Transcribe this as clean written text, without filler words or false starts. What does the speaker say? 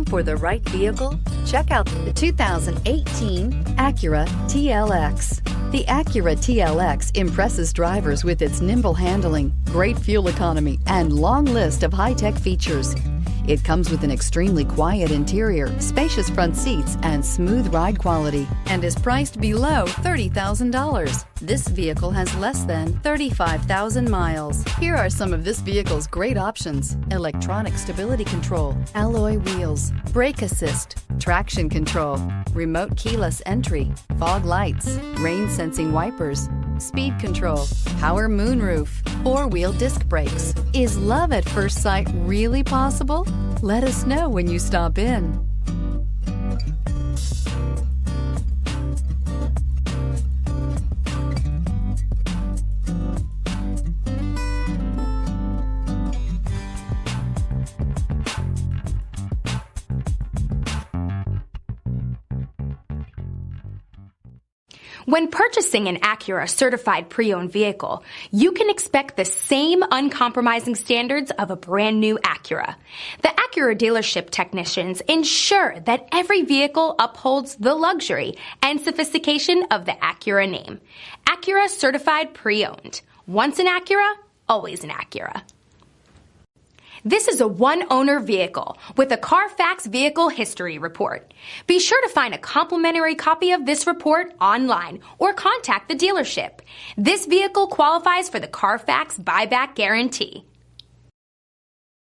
for the right vehicle? Check out the 2018 Acura TLX. The Acura TLX impresses drivers with its nimble handling, great fuel economy, and long list of high-tech features. It comes with an extremely quiet interior, spacious front seats, and smooth ride quality, and is priced below $30,000. This vehicle has less than 35,000 miles. Here are some of this vehicle's great options: electronic stability control, alloy wheels, brake assist, traction control, remote keyless entry, fog lights, rain sensing wipers, speed control, power moonroof, four-wheel disc brakes. Is love at first sight really possible? Let us know when you stop in. When purchasing an Acura certified pre-owned vehicle, you can expect the same uncompromising standards of a brand new Acura. The Acura dealership technicians ensure that every vehicle upholds the luxury and sophistication of the Acura name. Acura certified pre-owned. Once an Acura, always an Acura. This is a one-owner vehicle with a Carfax Vehicle History Report. Be sure to find a complimentary copy of this report online or contact the dealership. This vehicle qualifies for the Carfax Buyback Guarantee.